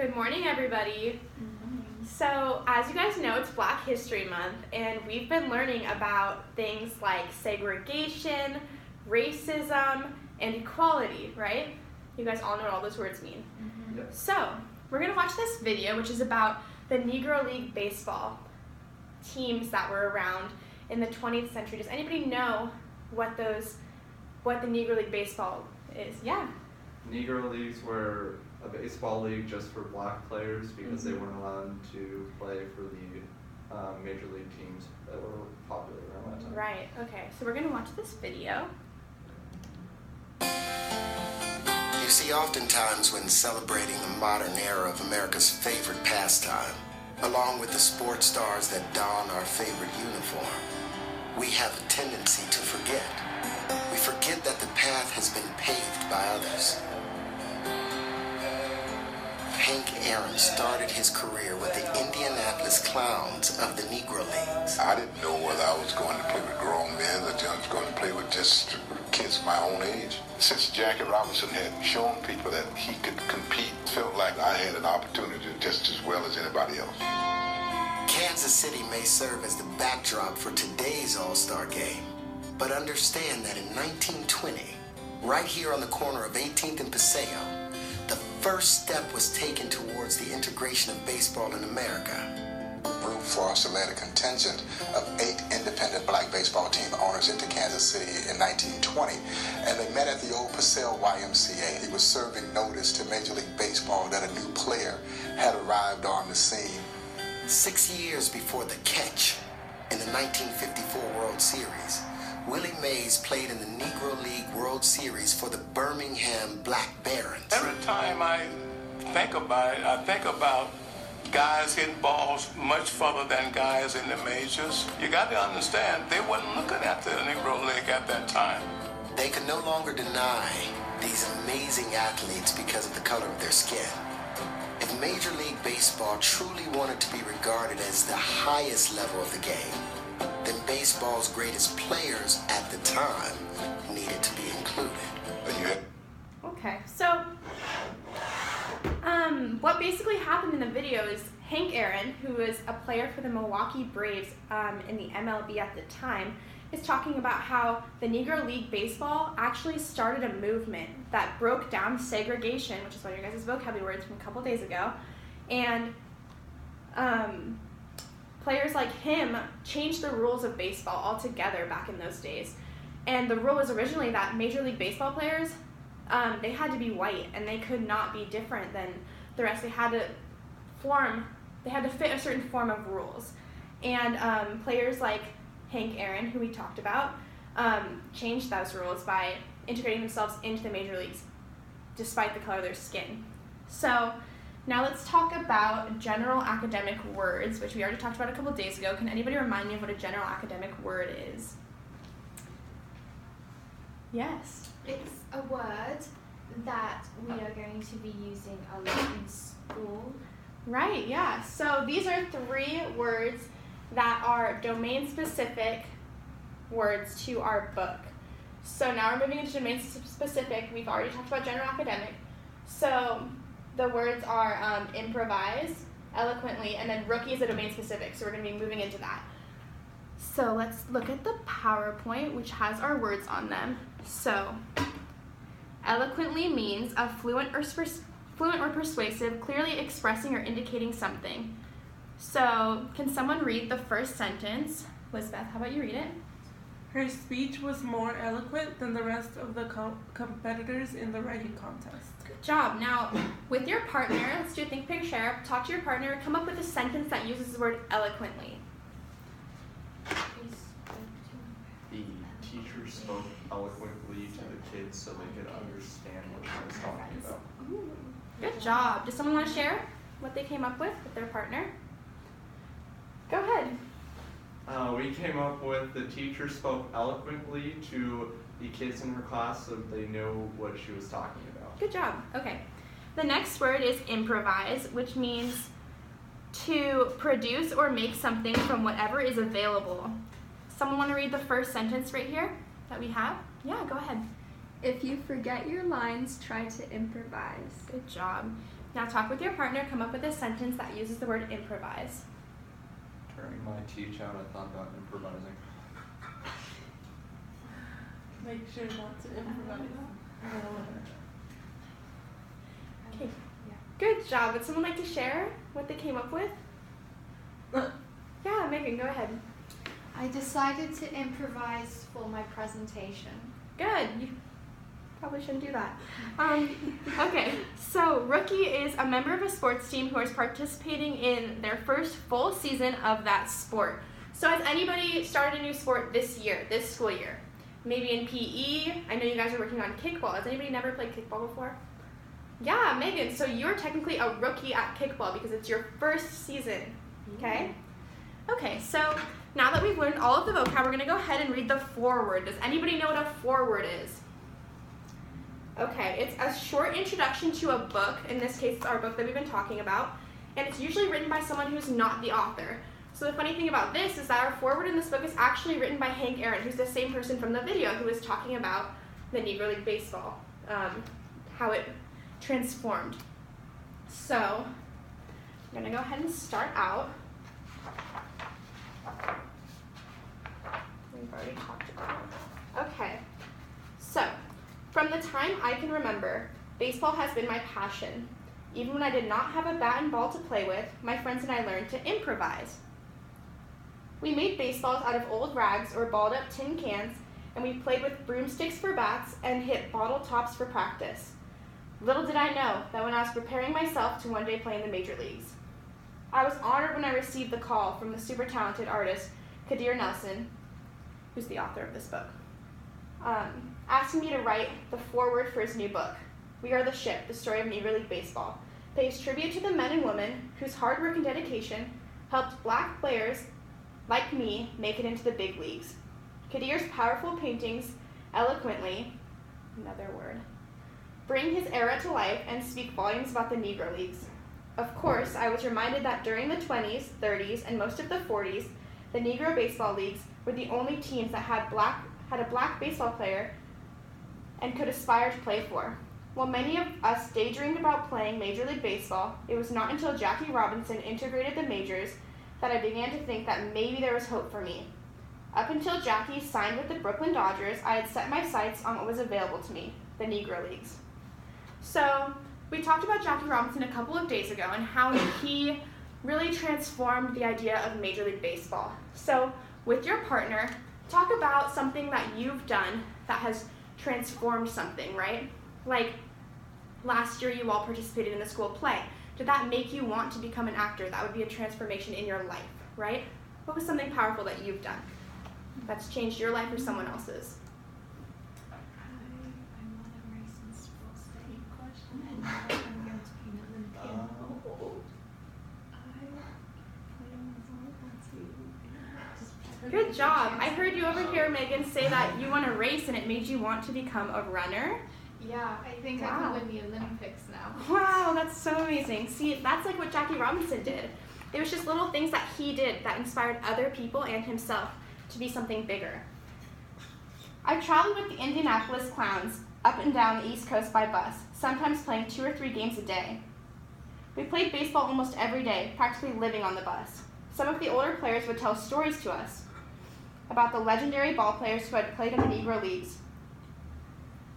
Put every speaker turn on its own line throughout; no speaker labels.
Good morning, everybody. So, as you guys know, it's Black History Month, and we've been learning about things like segregation, racism, and equality, right? You guys all know what all those words mean.
Yep.
So, we're going to watch this video, which is about the Negro League baseball teams that were around in the 20th century. Does anybody know what the Negro League baseball is? Yeah.
Negro Leagues were a baseball league just for black players because they weren't allowed to play for the major league teams that were popular around that time.
Right, okay. So we're going to watch this video.
You see, oftentimes when celebrating the modern era of America's favorite pastime, along with the sports stars that don our favorite uniform, we have a tendency to forget. We forget that the path has been paved by others. Hank Aaron started his career with the Indianapolis Clowns of the Negro Leagues.
I didn't know whether I was going to play with grown men or I was going to play with just kids my own age. Since Jackie Robinson had shown people that he could compete, felt like I had an opportunity just as well as anybody else.
Kansas City may serve as the backdrop for today's All-Star game, but understand that in 1920, right here on the corner of 18th and Paseo, the first step was taken towards the integration of baseball in America.
Root for select a contingent of 8 independent black baseball team owners into Kansas City in 1920, and they met at the old Paseo YMCA. He was serving notice to Major League Baseball that a new player had arrived on the scene.
6 years before the catch, in the 1954 World Series, Willie Mays played in the Negro League World Series for the Birmingham Black Barons.
Every time I think about it, I think about guys hitting balls much further than guys in the majors. You got to understand, they weren't looking at the Negro League at that time.
They could no longer deny these amazing athletes because of the color of their skin. If Major League Baseball truly wanted to be regarded as the highest level of the game, then baseball's greatest players at the time needed to be included.
Okay, so what basically happened in the video is Hank Aaron, who was a player for the Milwaukee Braves in the MLB at the time, is talking about how the Negro League baseball actually started a movement that broke down segregation, which is one of your guys' vocabulary words from a couple days ago, and players like him changed the rules of baseball altogether back in those days. And the rule was originally that Major League Baseball players, they had to be white and they could not be different than the rest. They had to fit a certain form of rules. And players like Hank Aaron, who we talked about, changed those rules by integrating themselves into the major leagues despite the color of their skin. So now let's talk about general academic words, which we already talked about a couple days ago. Can anybody remind me of what a general academic word is? Yes.
It's a word that we are going to be using a lot in school.
Right, yeah. So these are 3 words that are domain-specific words to our book. So now we're moving into domain-specific. We've already talked about general academic. So the words are improvise, eloquently, and then rookie is a domain-specific. So we're going to be moving into that. So let's look at the PowerPoint, which has our words on them. So eloquently means a fluent or persuasive, clearly expressing or indicating something. So can someone read the first sentence? Elizabeth, how about you read it?
Her speech was more eloquent than the rest of the competitors in the writing contest.
Good job. Now, with your partner, let's do a think, picture, share. Talk to your partner. Come up with a sentence that uses the word eloquently.
The teacher spoke eloquently to the kids so they could understand what she was talking about.
Good job. Does someone want to share what they came up with their partner? Go ahead.
We came up with the teacher spoke eloquently to the kids in her class so they know what she was talking about.
Good job. Okay. The next word is improvise, which means to produce or make something from whatever is available. Someone want to read the first sentence right here that we have? Yeah, go ahead.
If you forget your lines, try to improvise.
Good job. Now talk with your partner, come up with a sentence that uses the word improvise.
During my teach out, I thought about improvising.
Make sure not to improvise.
Okay. Good job. Would someone like to share what they came up with? Yeah, Megan, go ahead.
I decided to improvise for my presentation.
Good. You probably shouldn't do that. Okay, so rookie is a member of a sports team who is participating in their first full season of that sport. So has anybody started a new sport this year, this school year? Maybe in PE? I know you guys are working on kickball. Has anybody never played kickball before? Yeah, Megan, so you're technically a rookie at kickball because it's your first season, okay? Okay, so now that we've learned all of the vocab, we're gonna go ahead and read the foreword. Does anybody know what a foreword is? Okay, it's a short introduction to a book. In this case, it's our book that we've been talking about, and it's usually written by someone who's not the author. So the funny thing about this is that our foreword in this book is actually written by Hank Aaron, who's the same person from the video who was talking about the Negro League Baseball, how it transformed. So I'm gonna go ahead and start out. We've already talked about it. Okay, so from the time I can remember, baseball has been my passion. Even when I did not have a bat and ball to play with, my friends and I learned to improvise. We made baseballs out of old rags or balled up tin cans, and we played with broomsticks for bats and hit bottle tops for practice. Little did I know that when I was preparing myself to one day play in the major leagues. I was honored when I received the call from the super talented artist, Kadir Nelson, who's the author of this book, asking me to write the foreword for his new book, We Are the Ship, the Story of Negro League Baseball, pays tribute to the men and women whose hard work and dedication helped black players like me make it into the big leagues. Kadir's powerful paintings eloquently, another word, bring his era to life and speak volumes about the Negro Leagues. Of course, I was reminded that during the 20s, 30s, and most of the 40s, the Negro baseball leagues were the only teams that had a black baseball player and could aspire to play for. While many of us daydreamed about playing Major League Baseball, it was not until Jackie Robinson integrated the majors that I began to think that maybe there was hope for me. Up until Jackie signed with the Brooklyn Dodgers, I had set my sights on what was available to me, the Negro Leagues. So we talked about Jackie Robinson a couple of days ago and how he really transformed the idea of Major League Baseball. So with your partner, talk about something that you've done that has transformed something, right? Like last year you all participated in the school play. Did that make you want to become an actor? That would be a transformation in your life, right? What was something powerful that you've done that's changed your life or someone else's?
I won a race in school state question, and now I'm going to be an Olympian.
Good job. I heard you over here, Megan, say that you won a race and it made you want to become a runner.
Yeah, I think I can win the Olympics now.
Wow, that's so amazing. See, that's like what Jackie Robinson did. It was just little things that he did that inspired other people and himself to be something bigger. I traveled with the Indianapolis Clowns up and down the East Coast by bus, sometimes playing 2 or 3 games a day. We played baseball almost every day, practically living on the bus. Some of the older players would tell stories to us about the legendary ball players who had played in the Negro Leagues.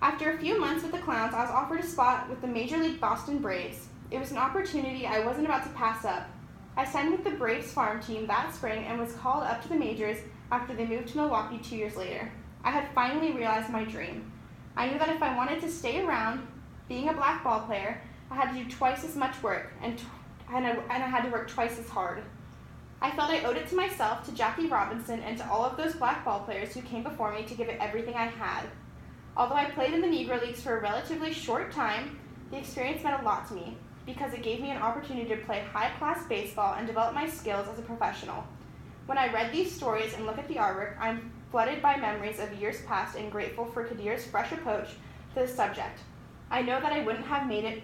After a few months with the Clowns, I was offered a spot with the Major League Boston Braves. It was an opportunity I wasn't about to pass up. I signed with the Braves farm team that spring and was called up to the majors after they moved to Milwaukee 2 years later. I had finally realized my dream. I knew that if I wanted to stay around, being a black ball player, I had to do twice as much work and I had to work twice as hard. I felt I owed it to myself, to Jackie Robinson, and to all of those black ball players who came before me to give it everything I had. Although I played in the Negro Leagues for a relatively short time, the experience meant a lot to me because it gave me an opportunity to play high-class baseball and develop my skills as a professional. When I read these stories and look at the artwork, I'm flooded by memories of years past and grateful for Kadir's fresh approach to the subject. I know that I wouldn't have made it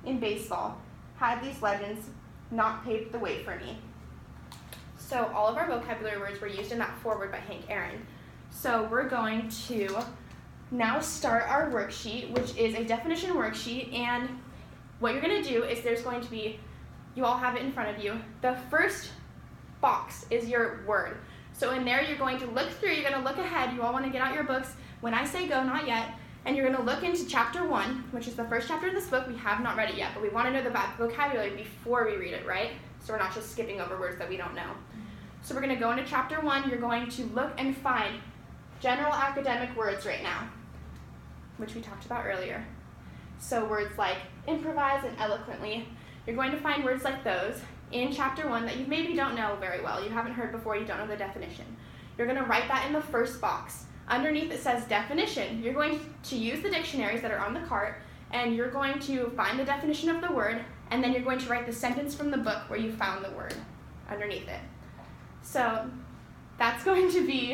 in baseball had these legends not paved the way for me. So all of our vocabulary words were used in that foreword by Hank Aaron. So we're going to now start our worksheet, which is a definition worksheet, and what you're going to do is there's going to be, you all have it in front of you, the first box is your word. So in there you're going to look through, you're going to look ahead, you all want to get out your books. When I say go, not yet, and you're going to look into chapter 1, which is the first chapter of this book. We have not read it yet, but we want to know the vocabulary before we read it, right? So we're not just skipping over words that we don't know. So we're going to go into chapter 1. You're going to look and find general academic words right now, which we talked about earlier. So words like improvise and eloquently. You're going to find words like those in chapter 1 that you maybe don't know very well. You haven't heard before, you don't know the definition. You're going to write that in the first box. Underneath it says definition. You're going to use the dictionaries that are on the cart, and you're going to find the definition of the word, and then you're going to write the sentence from the book where you found the word underneath it. So that's going to be